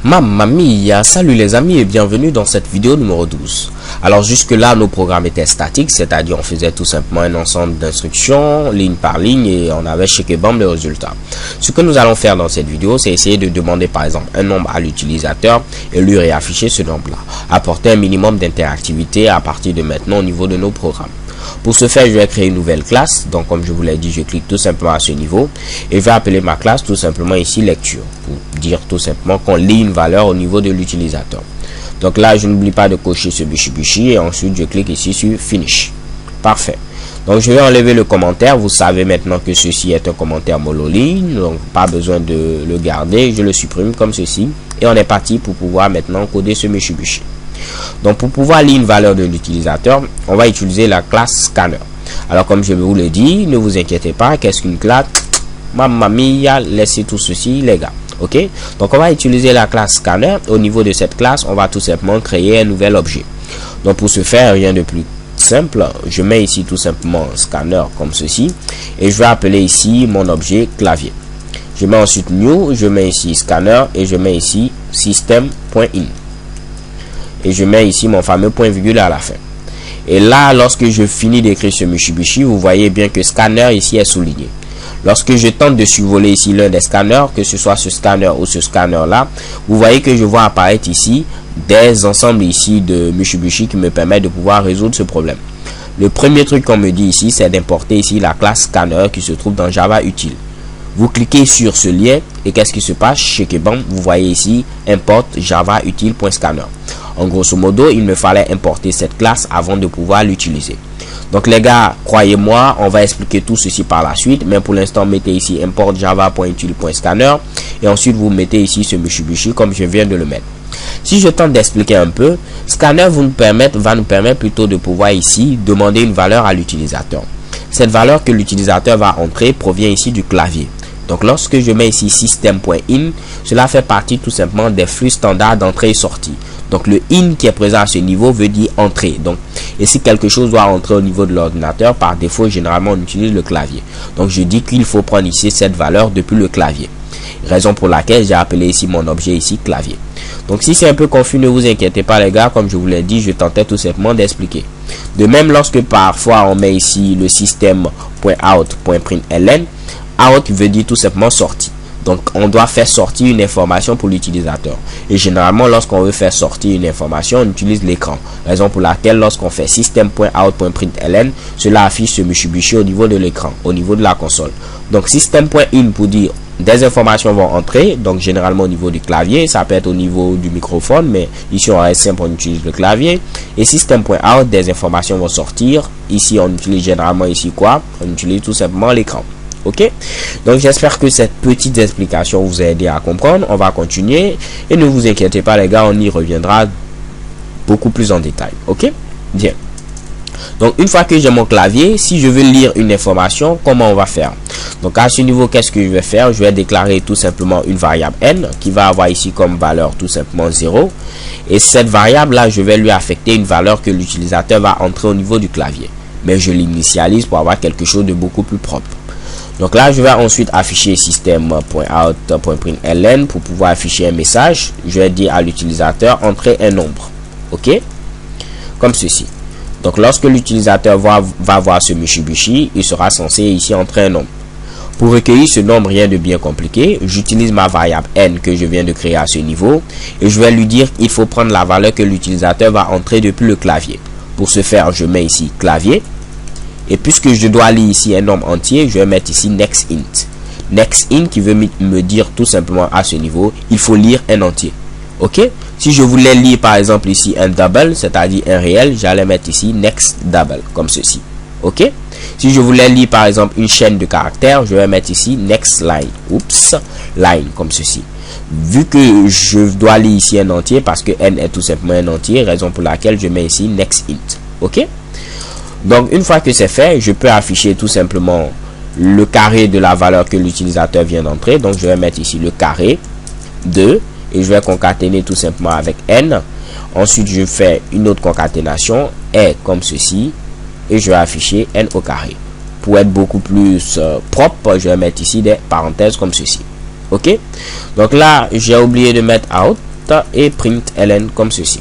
Mamma mia, salut les amis et bienvenue dans cette vidéo numéro 12. Alors jusque là nos programmes étaient statiques, c'est-à-dire on faisait tout simplement un ensemble d'instructions ligne par ligne et on avait checké bam le résultat. Ce que nous allons faire dans cette vidéo, c'est essayer de demander par exemple un nombre à l'utilisateur et lui réafficher ce nombre là. Apporter un minimum d'interactivité à partir de maintenant au niveau de nos programmes. Pour ce faire, je vais créer une nouvelle classe. Donc comme je vous l'ai dit, je clique tout simplement à ce niveau et je vais appeler ma classe tout simplement ici lecture pour dire tout simplement qu'on lit une valeur au niveau de l'utilisateur. Donc là, je n'oublie pas de cocher ce bichi et ensuite je clique ici sur finish. Parfait. Donc je vais enlever le commentaire. Vous savez maintenant que ceci est un commentaire monoligne, donc pas besoin de le garder. Je le supprime comme ceci et on est parti pour pouvoir maintenant coder ce bichi. Donc pour pouvoir lire une valeur de l'utilisateur, on va utiliser la classe scanner. Alors comme je vous le dis, ne vous inquiétez pas, qu'est-ce qu'une classe? Mamma mia, laissez tout ceci les gars. Ok, donc on va utiliser la classe scanner. Au niveau de cette classe, on va tout simplement créer un nouvel objet. Donc pour ce faire, rien de plus simple, je mets ici tout simplement scanner comme ceci et je vais appeler ici mon objet clavier. Je mets ensuite new, je mets ici scanner et je mets ici system.in. Et je mets ici mon fameux point virgule à la fin. Et là, lorsque je finis d'écrire ce Mitsubishi, vous voyez bien que scanner ici est souligné. Lorsque je tente de survoler ici l'un des scanners, que ce soit ce scanner ou ce scanner là, vous voyez que je vois apparaître ici des ensembles ici de Mitsubishi qui me permettent de pouvoir résoudre ce problème. Le premier truc qu'on me dit ici, c'est d'importer ici la classe scanner qui se trouve dans Java Utile. Vous cliquez sur ce lien et qu'est-ce qui se passe? Chez Kebam, vous voyez ici import java utile.scanner. En grosso modo, il me fallait importer cette classe avant de pouvoir l'utiliser. Donc les gars, croyez-moi, on va expliquer tout ceci par la suite. Mais pour l'instant, mettez ici import java.utile.scanner et ensuite vous mettez ici ce Mitsubishi comme je viens de le mettre. Si je tente d'expliquer un peu, scanner va nous permettre plutôt de pouvoir ici demander une valeur à l'utilisateur. Cette valeur que l'utilisateur va entrer provient ici du clavier. Donc lorsque je mets ici system.in, cela fait partie tout simplement des flux standards d'entrée et sortie. Donc le in qui est présent à ce niveau veut dire entrée. Donc, et si quelque chose doit entrer au niveau de l'ordinateur, par défaut, généralement on utilise le clavier. Donc je dis qu'il faut prendre ici cette valeur depuis le clavier. Raison pour laquelle j'ai appelé ici mon objet ici clavier. Donc si c'est un peu confus, ne vous inquiétez pas les gars, comme je vous l'ai dit, je tentais tout simplement d'expliquer. De même, lorsque parfois on met ici le system.out.println, out veut dire tout simplement sortie. Donc on doit faire sortir une information pour l'utilisateur. Et généralement lorsqu'on veut faire sortir une information, on utilise l'écran. Raison pour laquelle lorsqu'on fait system.out.println, cela affiche ce Mitsubishi au niveau de l'écran, au niveau de la console. Donc system.in pour dire des informations vont entrer, donc généralement au niveau du clavier, ça peut être au niveau du microphone, mais ici on reste simple, on utilise le clavier. Et system.out, des informations vont sortir. Ici on utilise généralement ici quoi? On utilise tout simplement l'écran. Ok, donc j'espère que cette petite explication vous a aidé à comprendre. On va continuer et ne vous inquiétez pas les gars, on y reviendra beaucoup plus en détail. Ok, bien. Donc une fois que j'ai mon clavier, si je veux lire une information, comment on va faire? Donc à ce niveau, qu'est-ce que je vais faire? Je vais déclarer tout simplement une variable n qui va avoir ici comme valeur tout simplement 0. Et cette variable là, je vais lui affecter une valeur que l'utilisateur va entrer au niveau du clavier. Mais je l'initialise pour avoir quelque chose de beaucoup plus propre. Donc là, je vais ensuite afficher system.out.println pour pouvoir afficher un message. Je vais dire à l'utilisateur entrer un nombre. Ok, comme ceci. Donc lorsque l'utilisateur va voir ce Mitsubishi, il sera censé ici entrer un nombre. Pour recueillir ce nombre, rien de bien compliqué, j'utilise ma variable n que je viens de créer à ce niveau et je vais lui dire qu'il faut prendre la valeur que l'utilisateur va entrer depuis le clavier. Pour ce faire, je mets ici clavier. Et puisque je dois lire ici un nombre entier, je vais mettre ici next int. Next int qui veut me dire tout simplement à ce niveau, il faut lire un entier. Ok, si je voulais lire par exemple ici un double, c'est-à-dire un réel, j'allais mettre ici next double, comme ceci. Ok, si je voulais lire par exemple une chaîne de caractères, je vais mettre ici next line. Oups, line, comme ceci. Vu que je dois lire ici un entier, parce que n est tout simplement un entier, raison pour laquelle je mets ici next int. Ok, donc une fois que c'est fait, je peux afficher tout simplement le carré de la valeur que l'utilisateur vient d'entrer. Donc je vais mettre ici le carré 2 et je vais concaténer tout simplement avec n. Ensuite je fais une autre concaténation est comme ceci et je vais afficher n au carré. Pour être beaucoup plus propre, je vais mettre ici des parenthèses comme ceci. Ok, donc là j'ai oublié de mettre out. et println comme ceci.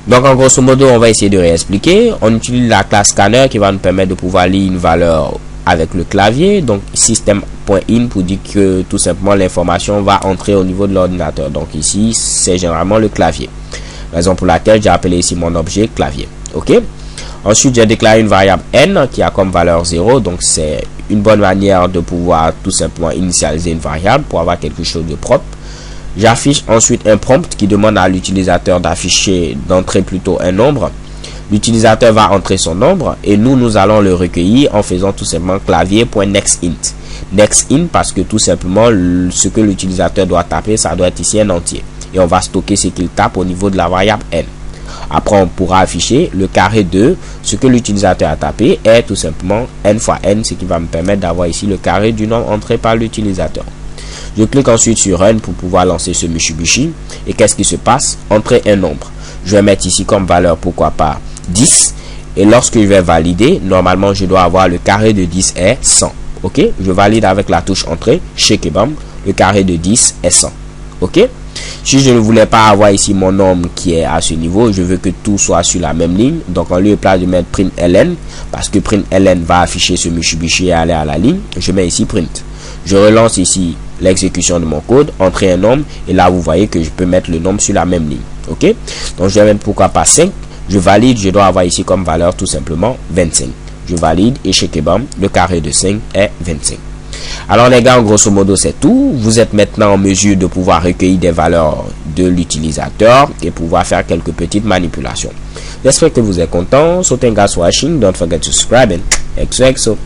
Donc en grosso modo, on va essayer de réexpliquer. On utilise la classe scanner qui va nous permettre de pouvoir lire une valeur avec le clavier. Donc system.in pour dire que tout simplement l'information va entrer au niveau de l'ordinateur. Donc ici, c'est généralement le clavier. Raison pour laquelle j'ai appelé ici mon objet clavier. Ok. Ensuite, j'ai déclaré une variable n qui a comme valeur 0. Donc c'est une bonne manière de pouvoir tout simplement initialiser une variable pour avoir quelque chose de propre. J'affiche ensuite un prompt qui demande à l'utilisateur d'entrer plutôt un nombre. L'utilisateur va entrer son nombre et nous allons le recueillir en faisant tout simplement clavier.nextInt. NextInt parce que tout simplement ce que l'utilisateur doit taper, ça doit être ici un entier. Et on va stocker ce qu'il tape au niveau de la variable n. Après, on pourra afficher le carré de ce que l'utilisateur a tapé est tout simplement n fois n, ce qui va me permettre d'avoir ici le carré du nombre entré par l'utilisateur. Je clique ensuite sur Run pour pouvoir lancer ce Mitsubishi. Et qu'est-ce qui se passe? Entrer un nombre. Je vais mettre ici comme valeur, pourquoi pas, 10. Et lorsque je vais valider, normalement, je dois avoir le carré de 10 est 100. Ok? Je valide avec la touche Entrée. Chez Kebam, le carré de 10 est 100. Ok? Si je ne voulais pas avoir ici mon nombre qui est à ce niveau, je veux que tout soit sur la même ligne. Donc, en lieu et place de mettre println, parce que println va afficher ce Mitsubishi et aller à la ligne, je mets ici print. Je relance ici l'exécution de mon code, entrer un nombre, et là vous voyez que je peux mettre le nombre sur la même ligne. Ok, donc je vais mettre pourquoi pas 5. Je valide, je dois avoir ici comme valeur tout simplement 25. Je valide et chez Kebam, le carré de 5 est 25. Alors les gars, en grosso modo c'est tout. Vous êtes maintenant en mesure de pouvoir recueillir des valeurs de l'utilisateur et pouvoir faire quelques petites manipulations. J'espère que vous êtes content. So thank you guys for watching. Don't forget to subscribe and XOXO.